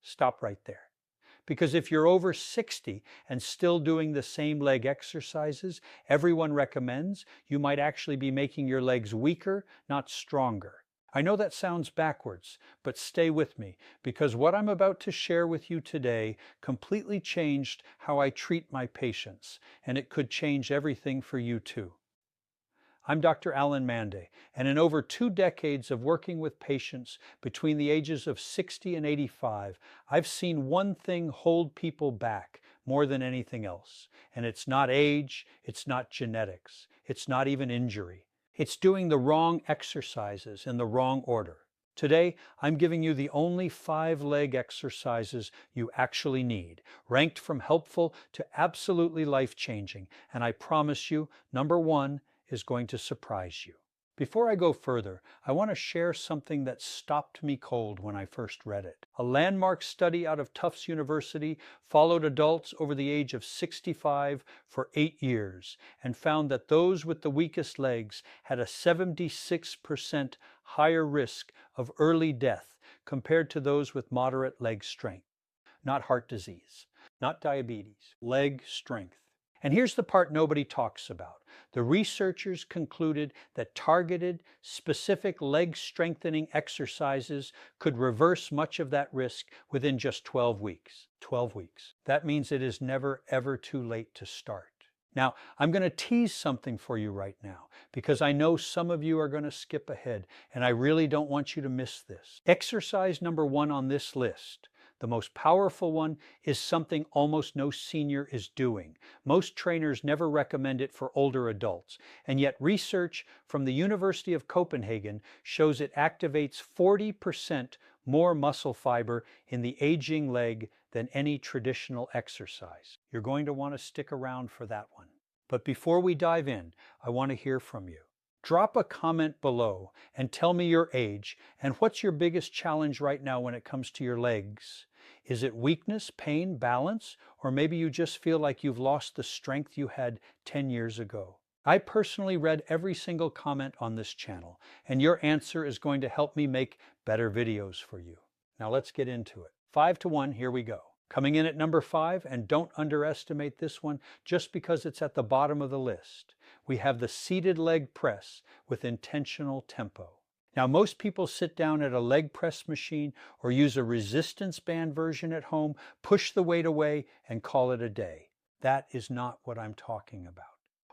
Stop right there. Because if you're over 60 and still doing the same leg exercises everyone recommends, you might actually be making your legs weaker, not stronger. I know that sounds backwards, but stay with me because what I'm about to share with you today completely changed how I treat my patients, and it could change everything for you too. I'm Dr. Alan Mandell, and in over 2 decades of working with patients between the ages of 60 and 85, I've seen one thing hold people back more than anything else. And it's not age, it's not genetics, it's not even injury. It's doing the wrong exercises in the wrong order. Today, I'm giving you the only 5 leg exercises you actually need, ranked from helpful to absolutely life-changing. And I promise you, number 1 is going to surprise you. Before I go further, I want to share something that stopped me cold when I first read it. A landmark study out of Tufts University followed adults over the age of 65 for 8 years and found that those with the weakest legs had a 76% higher risk of early death compared to those with moderate leg strength. Not heart disease, not diabetes, leg strength. And here's the part nobody talks about. The researchers concluded that targeted, specific leg strengthening exercises could reverse much of that risk within just 12 weeks. 12 weeks. That means it is never, ever too late to start. Now, I'm going to tease something for you right now because I know some of you are going to skip ahead, and I really don't want you to miss this. Exercise number 1 on this list, the most powerful one, is something almost no senior is doing. Most trainers never recommend it for older adults, and yet research from the University of Copenhagen shows it activates 40% more muscle fiber in the aging leg than any traditional exercise. You're going to want to stick around for that one. But before we dive in, I want to hear from you. Drop a comment below and tell me your age and what's your biggest challenge right now when it comes to your legs. Is it weakness, pain, balance, or maybe you just feel like you've lost the strength you had 10 years ago? I personally read every single comment on this channel, and your answer is going to help me make better videos for you. Now let's get into it. 5 to 1, here we go. Coming in at number 5, and don't underestimate this one just because it's at the bottom of the list, we have the seated leg press with intentional tempo. Now, most people sit down at a leg press machine or use a resistance band version at home, push the weight away, and call it a day. That is not what I'm talking about.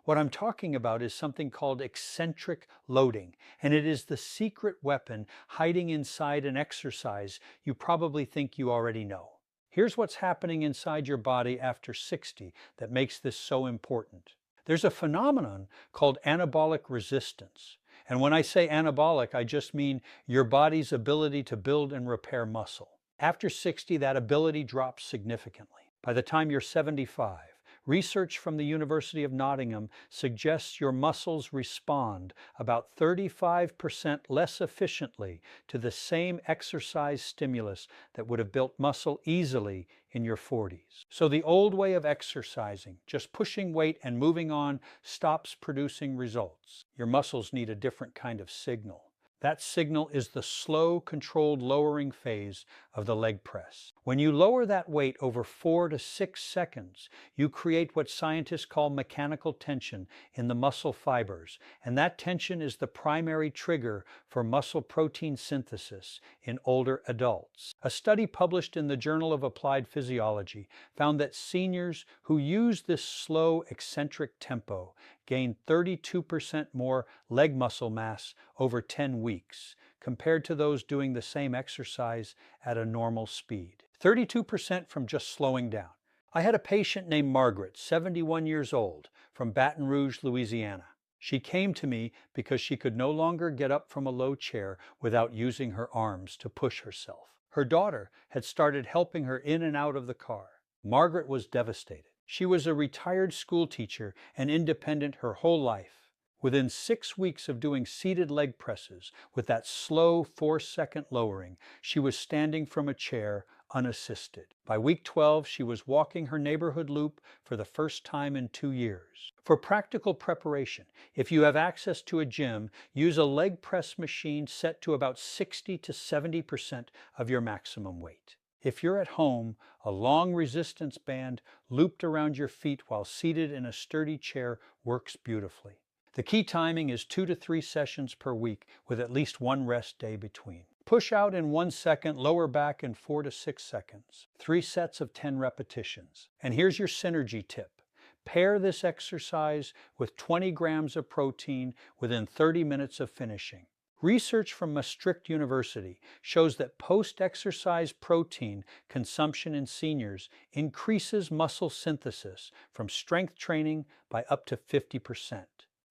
What I'm talking about is something called eccentric loading, and it is the secret weapon hiding inside an exercise you probably think you already know. Here's what's happening inside your body after 60 that makes this so important. There's a phenomenon called anabolic resistance. And when I say anabolic, I just mean your body's ability to build and repair muscle. After 60, that ability drops significantly. By the time you're 75, research from the University of Nottingham suggests your muscles respond about 35% less efficiently to the same exercise stimulus that would have built muscle easily in your 40s. So the old way of exercising, just pushing weight and moving on, stops producing results. Your muscles need a different kind of signal. That signal is the slow, controlled lowering phase of the leg press. When you lower that weight over 4 to 6 seconds, you create what scientists call mechanical tension in the muscle fibers, and that tension is the primary trigger for muscle protein synthesis in older adults. A study published in the Journal of Applied Physiology found that seniors who use this slow, eccentric tempo gain 32% more leg muscle mass over 10 weeks compared to those doing the same exercise at a normal speed. 32% from just slowing down. I had a patient named Margaret, 71 years old, from Baton Rouge, Louisiana. She came to me because she could no longer get up from a low chair without using her arms to push herself. Her daughter had started helping her in and out of the car. Margaret was devastated. She was a retired school teacher and independent her whole life. Within 6 weeks of doing seated leg presses with that slow 4-second lowering, she was standing from a chair unassisted. By week 12, she was walking her neighborhood loop for the first time in 2 years. For practical preparation, if you have access to a gym, use a leg press machine set to about 60 to 70% of your maximum weight. If you're at home, a long resistance band looped around your feet while seated in a sturdy chair works beautifully. The key timing is 2 to 3 sessions per week with at least one rest day between. Push out in 1 second, lower back in 4 to 6 seconds. 3 sets of 10 repetitions. And here's your synergy tip. Pair this exercise with 20 grams of protein within 30 minutes of finishing. Research from Maastricht University shows that post-exercise protein consumption in seniors increases muscle synthesis from strength training by up to 50%.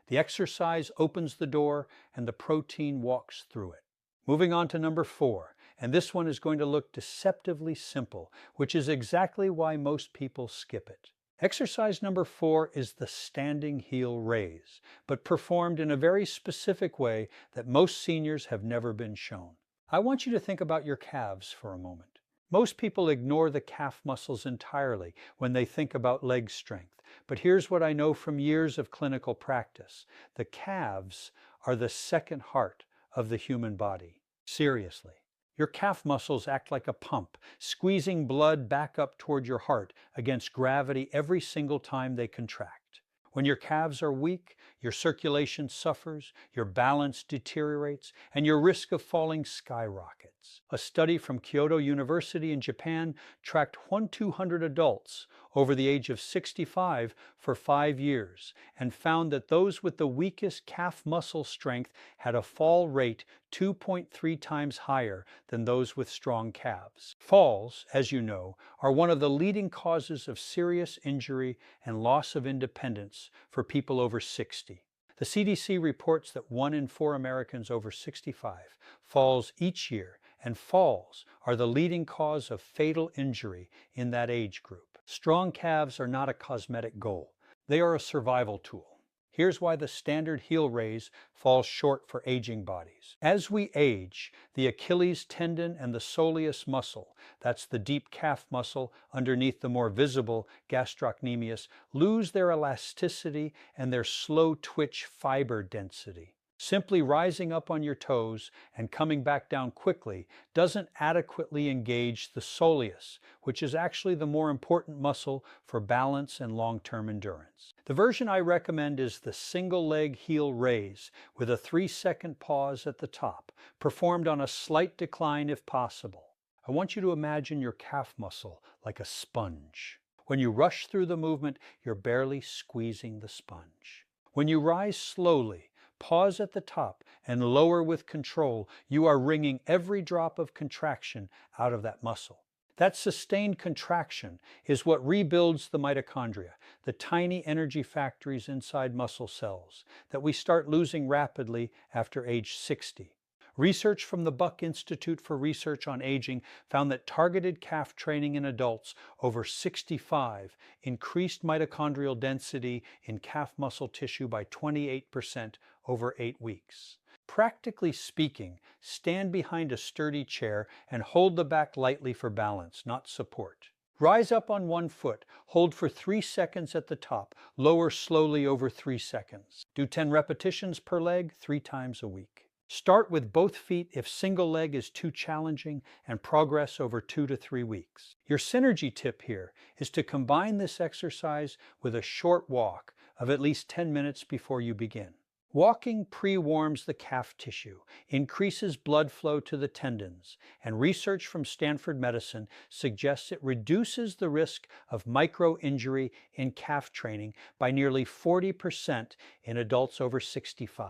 The exercise opens the door and the protein walks through it. Moving on to number 4, and this one is going to look deceptively simple, which is exactly why most people skip it. Exercise number 4 is the standing heel raise, but performed in a very specific way that most seniors have never been shown. I want you to think about your calves for a moment. Most people ignore the calf muscles entirely when they think about leg strength, but here's what I know from years of clinical practice. The calves are the second heart of the human body. Seriously. Your calf muscles act like a pump, squeezing blood back up toward your heart against gravity every single time they contract. When your calves are weak, your circulation suffers, your balance deteriorates, and your risk of falling skyrockets. A study from Kyoto University in Japan tracked 200 adults over the age of 65 for 5 years and found that those with the weakest calf muscle strength had a fall rate 2.3 times higher than those with strong calves. Falls, as you know, are one of the leading causes of serious injury and loss of independence for people over 60. The CDC reports that 1 in 4 Americans over 65 falls each year, and falls are the leading cause of fatal injury in that age group. Strong calves are not a cosmetic goal. They are a survival tool. Here's why the standard heel raise falls short for aging bodies. As we age, the Achilles tendon and the soleus muscle, that's the deep calf muscle underneath the more visible gastrocnemius, lose their elasticity and their slow twitch fiber density. Simply rising up on your toes and coming back down quickly doesn't adequately engage the soleus, which is actually the more important muscle for balance and long-term endurance. The version I recommend is the single leg heel raise with a 3-second pause at the top, performed on a slight decline if possible. I want you to imagine your calf muscle like a sponge. When you rush through the movement, you're barely squeezing the sponge. When you rise slowly, pause at the top, and lower with control, you are wringing every drop of contraction out of that muscle. That sustained contraction is what rebuilds the mitochondria, the tiny energy factories inside muscle cells that we start losing rapidly after age 60. Research from the Buck Institute for Research on Aging found that targeted calf training in adults over 65 increased mitochondrial density in calf muscle tissue by 28% over 8 weeks. Practically speaking, stand behind a sturdy chair and hold the back lightly for balance, not support. Rise up on one foot, hold for 3 seconds at the top, lower slowly over 3 seconds. Do 10 repetitions per leg 3 times a week. Start with both feet if single leg is too challenging and progress over 2 to 3 weeks. Your synergy tip here is to combine this exercise with a short walk of at least 10 minutes before you begin. Walking pre-warms the calf tissue, increases blood flow to the tendons, and research from Stanford Medicine suggests it reduces the risk of micro-injury in calf training by nearly 40% in adults over 65.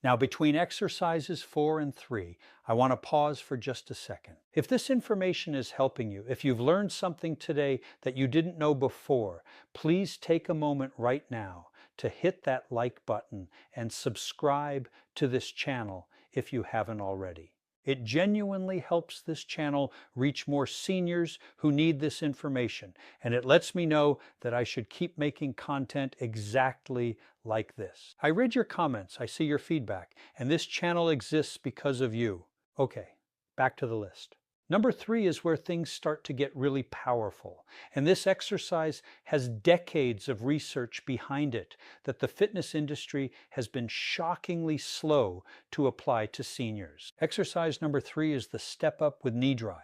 Now, between exercises 4 and 3, I want to pause for just a second. If this information is helping you, if you've learned something today that you didn't know before, please take a moment right now to hit that like button and subscribe to this channel if you haven't already. It genuinely helps this channel reach more seniors who need this information, and it lets me know that I should keep making content exactly like this. I read your comments, I see your feedback, and this channel exists because of you. Okay, back to the list. Number 3 is where things start to get really powerful, and this exercise has decades of research behind it that the fitness industry has been shockingly slow to apply to seniors. Exercise number 3 is the step up with knee drive.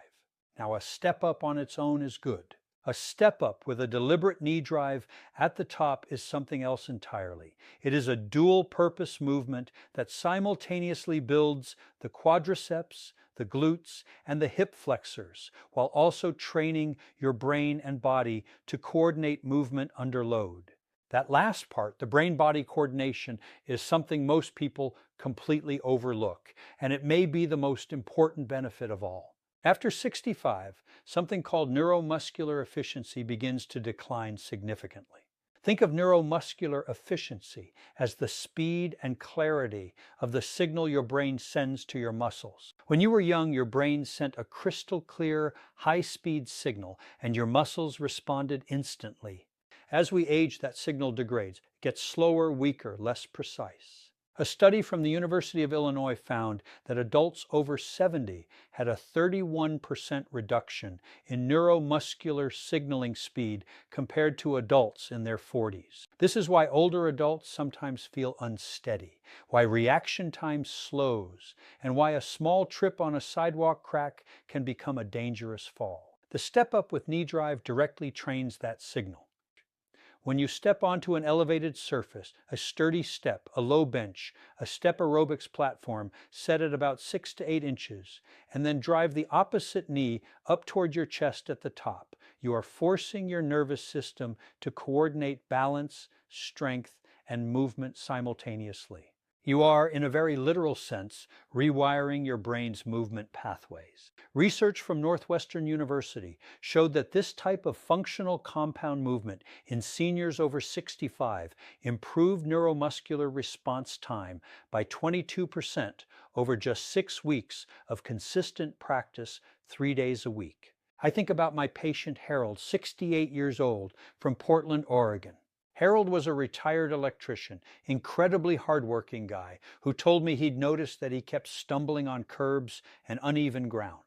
Now, a step up on its own is good. A step up with a deliberate knee drive at the top is something else entirely. It is a dual purpose movement that simultaneously builds the quadriceps, the glutes, and the hip flexors, while also training your brain and body to coordinate movement under load. That last part, the brain-body coordination, is something most people completely overlook, and it may be the most important benefit of all. After 65, something called neuromuscular efficiency begins to decline significantly. Think of neuromuscular efficiency as the speed and clarity of the signal your brain sends to your muscles. When you were young, your brain sent a crystal clear, high-speed signal, and your muscles responded instantly. As we age, that signal degrades, gets slower, weaker, less precise. A study from the University of Illinois found that adults over 70 had a 31% reduction in neuromuscular signaling speed compared to adults in their 40s. This is why older adults sometimes feel unsteady, why reaction time slows, and why a small trip on a sidewalk crack can become a dangerous fall. The step up with knee drive directly trains that signal. When you step onto an elevated surface, a sturdy step, a low bench, a step aerobics platform set at about 6 to 8 inches, and then drive the opposite knee up toward your chest at the top, you are forcing your nervous system to coordinate balance, strength, and movement simultaneously. You are, in a very literal sense, rewiring your brain's movement pathways. Research from Northwestern University showed that this type of functional compound movement in seniors over 65 improved neuromuscular response time by 22% over just 6 weeks of consistent practice 3 days a week. I think about my patient Harold, 68 years old, from Portland, Oregon. Harold was a retired electrician, incredibly hardworking guy, who told me he'd noticed that he kept stumbling on curbs and uneven ground.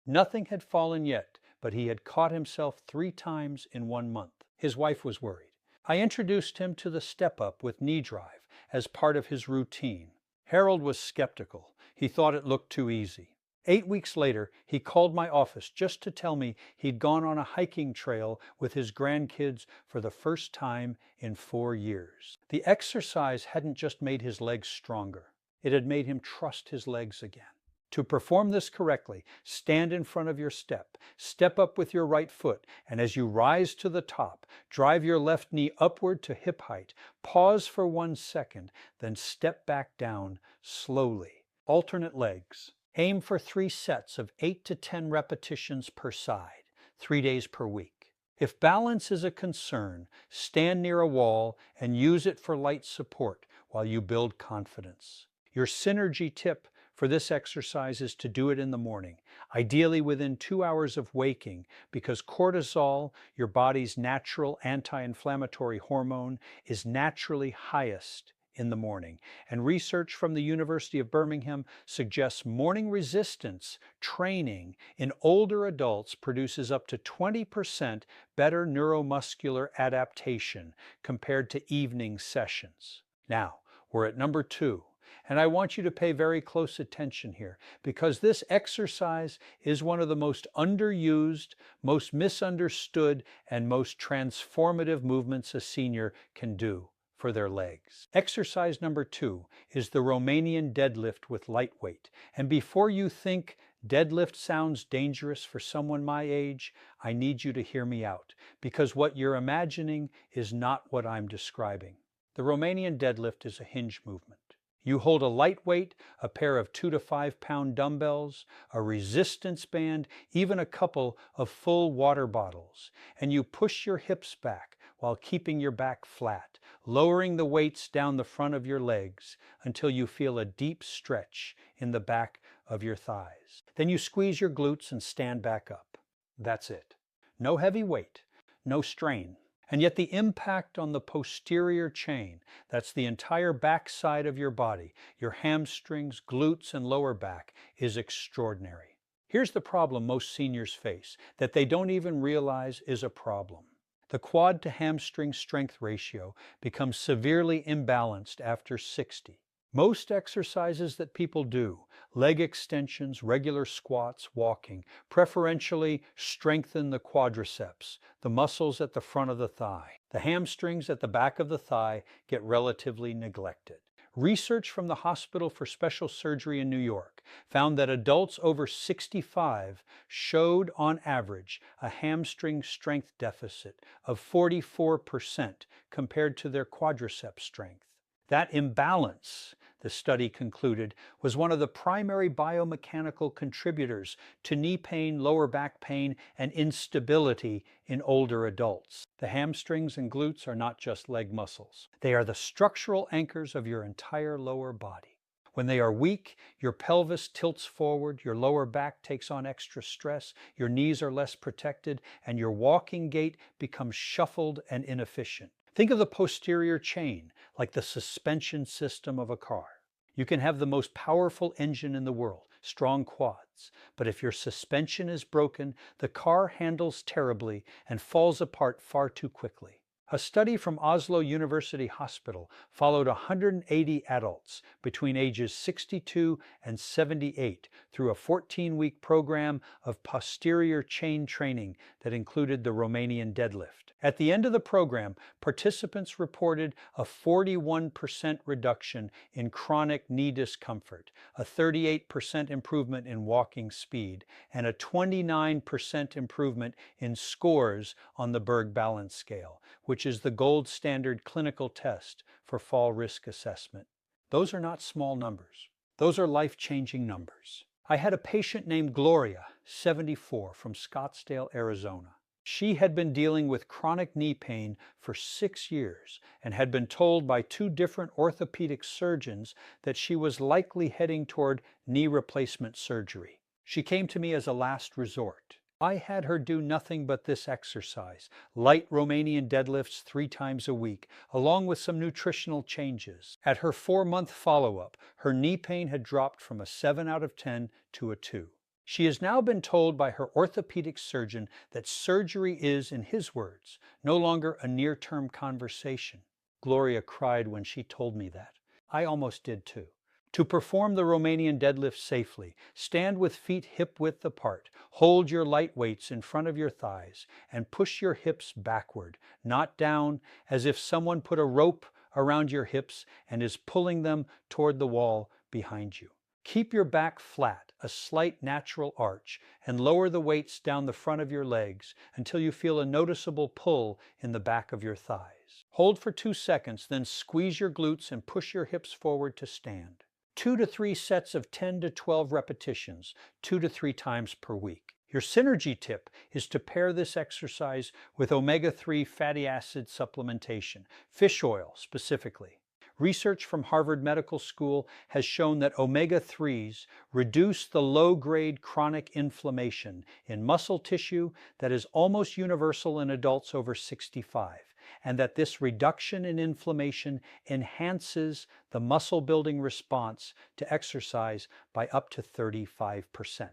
Nothing had fallen yet, but he had caught himself 3 times in 1 month. His wife was worried. I introduced him to the step-up with knee drive as part of his routine. Harold was skeptical. He thought it looked too easy. 8 weeks later, he called my office just to tell me he'd gone on a hiking trail with his grandkids for the first time in 4 years. The exercise hadn't just made his legs stronger. It had made him trust his legs again. To perform this correctly, stand in front of your step, step up with your right foot, and as you rise to the top, drive your left knee upward to hip height, pause for 1 second, then step back down slowly. Alternate legs. Aim for 3 sets of 8 to 10 repetitions per side, 3 days per week. If balance is a concern, stand near a wall and use it for light support while you build confidence. Your synergy tip for this exercise is to do it in the morning, ideally within 2 hours of waking, because cortisol, your body's natural anti-inflammatory hormone, is naturally highest in the morning, and research from the University of Birmingham suggests morning resistance training in older adults produces up to 20% better neuromuscular adaptation compared to evening sessions. Now, we're at number 2, and I want you to pay very close attention here, because this exercise is one of the most underused, most misunderstood, and most transformative movements a senior can do for their legs. Exercise number 2 is the Romanian deadlift with light weight. And before you think deadlift sounds dangerous for someone my age, I need you to hear me out, because what you're imagining is not what I'm describing. The Romanian deadlift is a hinge movement. You hold a light weight, a pair of 2 to 5 pound dumbbells, a resistance band, even a couple of full water bottles, and you push your hips back while keeping your back flat, lowering the weights down the front of your legs until you feel a deep stretch in the back of your thighs. Then you squeeze your glutes and stand back up. That's it. No heavy weight, no strain. And yet the impact on the posterior chain, that's the entire back side of your body, your hamstrings, glutes, and lower back, is extraordinary. Here's the problem most seniors face, that they don't even realize is a problem. The quad to hamstring strength ratio becomes severely imbalanced after 60. Most exercises that people do, Leg extensions, regular squats, walking. Preferentially strengthen the quadriceps, the muscles at the front of the thigh. The hamstrings at the back of the thigh get relatively neglected. Research from the Hospital for Special Surgery in New York found that adults over 65 showed on average a hamstring strength deficit of 44% compared to their quadriceps strength. That imbalance, the study concluded, was one of the primary biomechanical contributors to knee pain, lower back pain, and instability in older adults. The hamstrings and glutes are not just leg muscles. They are the structural anchors of your entire lower body. When they are weak, your pelvis tilts forward, your lower back takes on extra stress, your knees are less protected, and your walking gait becomes shuffled and inefficient. Think of the posterior chain like the suspension system of a car. You can have the most powerful engine in the world, strong quads, but if your suspension is broken, the car handles terribly and falls apart far too quickly. A study from Oslo University Hospital followed 180 adults between ages 62 and 78 through a 14-week program of posterior chain training that included the Romanian deadlift. At the end of the program, participants reported a 41% reduction in chronic knee discomfort, a 38% improvement in walking speed, and a 29% improvement in scores on the Berg Balance Scale, which is the gold standard clinical test for fall risk assessment. Those are not small numbers. Those are life-changing numbers. I had a patient named Gloria, 74, from Scottsdale, Arizona. She had been dealing with chronic knee pain for 6 years and had been told by 2 different orthopedic surgeons that she was likely heading toward knee replacement surgery. She came to me as a last resort. I had her do nothing but this exercise, light Romanian deadlifts 3 times a week, along with some nutritional changes. At her 4-month follow-up, her knee pain had dropped from a 7 out of 10 to a 2. She has now been told by her orthopedic surgeon that surgery is, in his words, no longer a near-term conversation. Gloria cried when she told me that. I almost did too. To perform the Romanian deadlift safely, stand with feet hip-width apart, hold your light weights in front of your thighs, and push your hips backward, not down, as if someone put a rope around your hips and is pulling them toward the wall behind you. Keep your back flat, a slight natural arch, and lower the weights down the front of your legs until you feel a noticeable pull in the back of your thighs. Hold for 2 seconds, then squeeze your glutes and push your hips forward to stand. 2 to 3 sets of 10 to 12 repetitions, 2 to 3 times per week. Your synergy tip is to pair this exercise with omega-3 fatty acid supplementation, fish oil specifically. Research from Harvard Medical School has shown that omega-3s reduce the low-grade chronic inflammation in muscle tissue that is almost universal in adults over 65, and that this reduction in inflammation enhances the muscle-building response to exercise by up to 35%.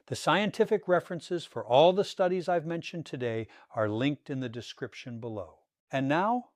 The scientific references for all the studies I've mentioned today are linked in the description below. And now,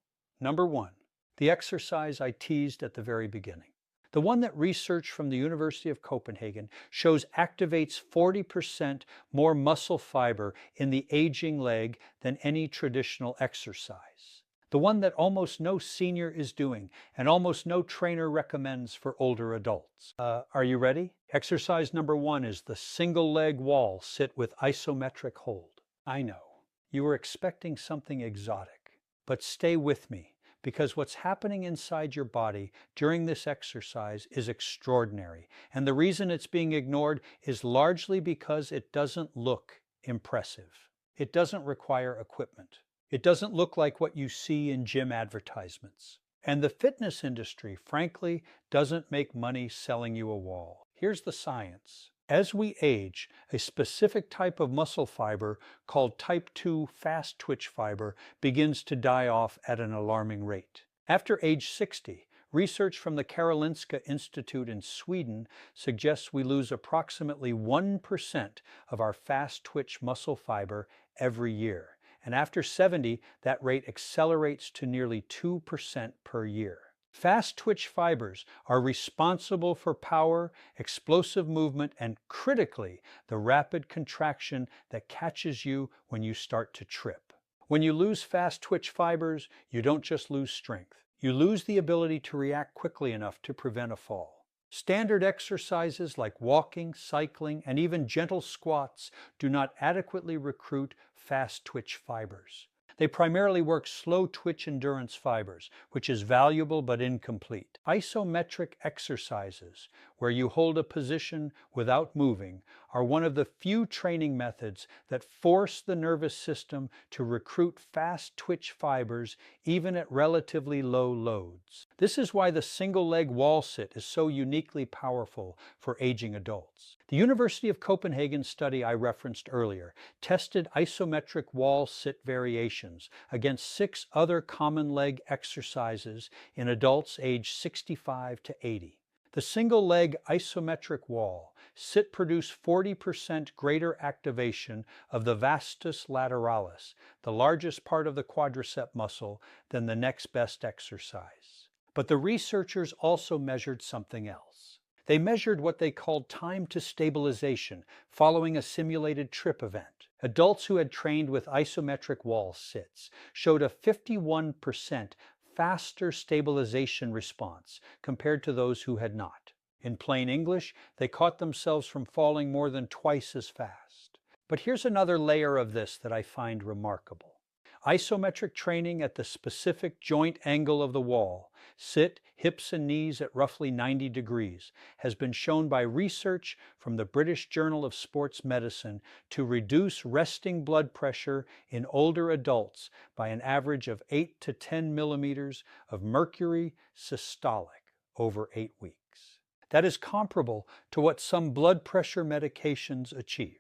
number 1. The exercise I teased at the very beginning. The one that research from the University of Copenhagen shows activates 40% more muscle fiber in the aging leg than any traditional exercise. The one that almost no senior is doing and almost no trainer recommends for older adults. Are you ready? Exercise number 1 is the single leg wall sit with isometric hold. I know, you were expecting something exotic, but stay with me, because what's happening inside your body during this exercise is extraordinary. And the reason it's being ignored is largely because it doesn't look impressive. It doesn't require equipment. It doesn't look like what you see in gym advertisements. And the fitness industry, frankly, doesn't make money selling you a wall. Here's the science. As we age, a specific type of muscle fiber called type 2 fast twitch fiber begins to die off at an alarming rate. After age 60, research from the Karolinska Institute in Sweden suggests we lose approximately 1% of our fast twitch muscle fiber every year. And after 70, that rate accelerates to nearly 2% per year. Fast twitch fibers are responsible for power, explosive movement, and critically, the rapid contraction that catches you when you start to trip. When you lose fast twitch fibers, you don't just lose strength. You lose the ability to react quickly enough to prevent a fall. Standard exercises like walking, cycling, and even gentle squats do not adequately recruit fast twitch fibers. They primarily work slow twitch endurance fibers, which is valuable but incomplete. Isometric exercises, where you hold a position without moving, are one of the few training methods that force the nervous system to recruit fast twitch fibers even at relatively low loads. This is why the single leg wall sit is so uniquely powerful for aging adults. The University of Copenhagen study I referenced earlier tested isometric wall sit variations against 6 other common leg exercises in adults aged 65 to 80. The single leg isometric wall sit produced 40% greater activation of the vastus lateralis, the largest part of the quadricep muscle, than the next best exercise. But the researchers also measured something else. They measured what they called time to stabilization following a simulated trip event. Adults who had trained with isometric wall sits showed a 51% faster stabilization response compared to those who had not. In plain English, they caught themselves from falling more than twice as fast. But here's another layer of this that I find remarkable. Isometric training at the specific joint angle of the wall, sit, hips and knees at roughly 90 degrees, has been shown by research from the British Journal of Sports Medicine to reduce resting blood pressure in older adults by an average of 8 to 10 millimeters of mercury systolic over 8 weeks. That is comparable to what some blood pressure medications achieve.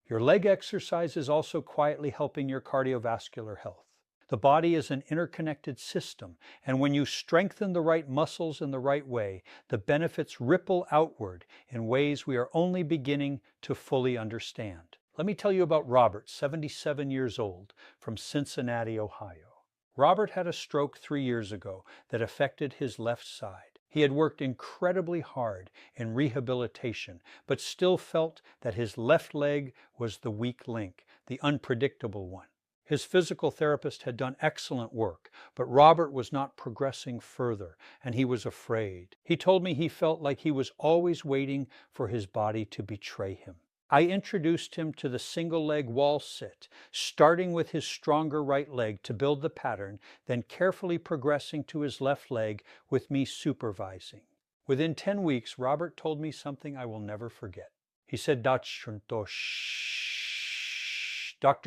Your leg exercise is also quietly helping your cardiovascular health. The body is an interconnected system, and when you strengthen the right muscles in the right way, the benefits ripple outward in ways we are only beginning to fully understand. Let me tell you about Robert, 77 years old, from Cincinnati, Ohio. Robert had a stroke 3 years ago that affected his left side. He had worked incredibly hard in rehabilitation, but still felt that his left leg was the weak link, the unpredictable one. His physical therapist had done excellent work, but Robert was not progressing further, and he was afraid. He told me he felt like he was always waiting for his body to betray him. I introduced him to the single leg wall sit, starting with his stronger right leg to build the pattern, then carefully progressing to his left leg with me supervising. Within 10 weeks, Robert told me something I will never forget. He said, Dr.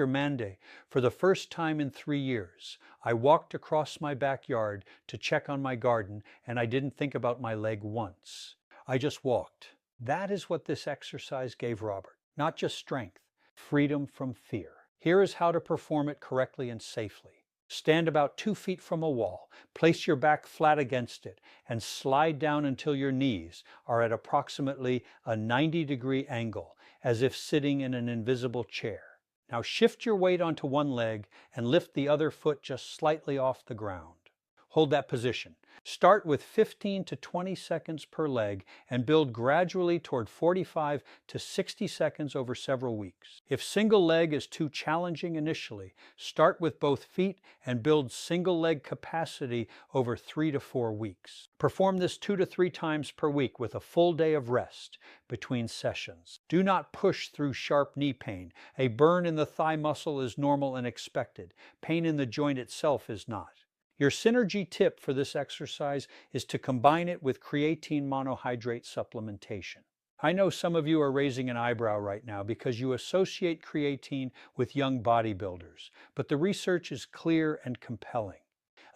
Mandell, for the first time in 3 years, I walked across my backyard to check on my garden, and I didn't think about my leg once. I just walked. That is what this exercise gave Robert. Not just strength, freedom from fear. Here is how to perform it correctly and safely. Stand about 2 feet from a wall, place your back flat against it, and slide down until your knees are at approximately a 90-degree angle, as if sitting in an invisible chair. Now shift your weight onto one leg and lift the other foot just slightly off the ground. Hold that position. Start with 15 to 20 seconds per leg and build gradually toward 45 to 60 seconds over several weeks. If single leg is too challenging initially, start with both feet and build single leg capacity over 3 to 4 weeks. Perform this 2 to 3 times per week with a full day of rest between sessions. Do not push through sharp knee pain. A burn in the thigh muscle is normal and expected. Pain in the joint itself is not. Your synergy tip for this exercise is to combine it with creatine monohydrate supplementation. I know some of you are raising an eyebrow right now because you associate creatine with young bodybuilders, but the research is clear and compelling.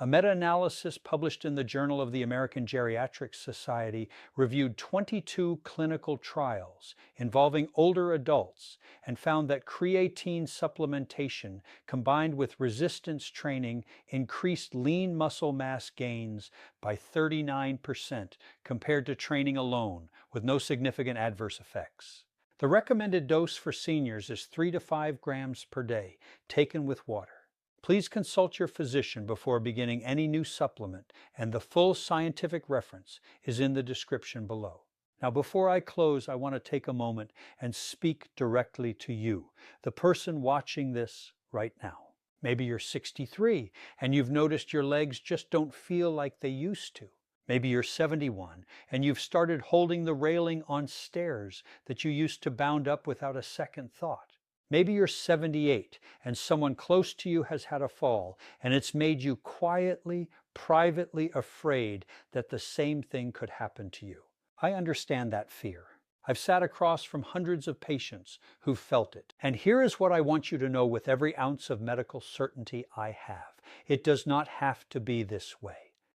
A meta-analysis published in the Journal of the American Geriatric Society reviewed 22 clinical trials involving older adults and found that creatine supplementation combined with resistance training increased lean muscle mass gains by 39% compared to training alone with no significant adverse effects. The recommended dose for seniors is 3 to 5 grams per day, taken with water. Please consult your physician before beginning any new supplement, and the full scientific reference is in the description below. Now, before I close, I want to take a moment and speak directly to you, the person watching this right now. Maybe you're 63 and you've noticed your legs just don't feel like they used to. Maybe you're 71 and you've started holding the railing on stairs that you used to bound up without a second thought. Maybe you're 78 and someone close to you has had a fall and it's made you quietly, privately afraid that the same thing could happen to you. I understand that fear. I've sat across from hundreds of patients who've felt it. And here is what I want you to know with every ounce of medical certainty I have. It does not have to be this way.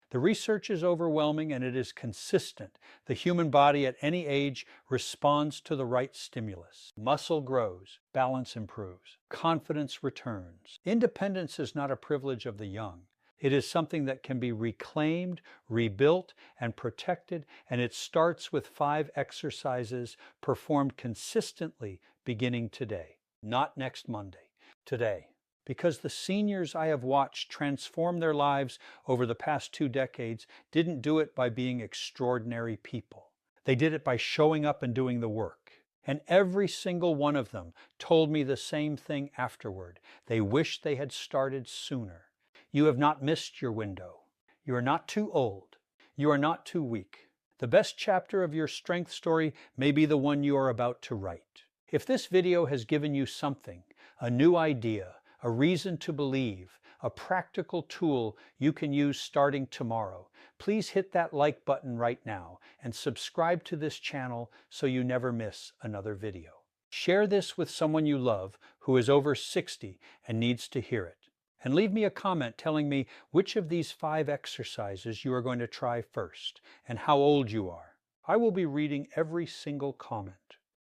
The research is overwhelming and it is consistent. The human body at any age responds to the right stimulus. Muscle grows, balance improves, confidence returns. Independence is not a privilege of the young. It is something that can be reclaimed, rebuilt, and protected, and it starts with 5 exercises performed consistently beginning today, not next Monday, today. Because the seniors I have watched transform their lives over the past 2 decades didn't do it by being extraordinary people. They did it by showing up and doing the work. And every single one of them told me the same thing afterward. They wished they had started sooner. You have not missed your window. You are not too old. You are not too weak. The best chapter of your strength story may be the one you are about to write. If this video has given you something, a new idea, a reason to believe, a practical tool you can use starting tomorrow, please hit that like button right now and subscribe to this channel so you never miss another video. Share this with someone you love who is over 60 and needs to hear it. And leave me a comment telling me which of these 5 exercises you are going to try first and how old you are. I will be reading every single comment.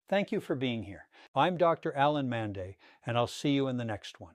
Thank you for being here. I'm Dr. Alan Mandell, and I'll see you in the next one.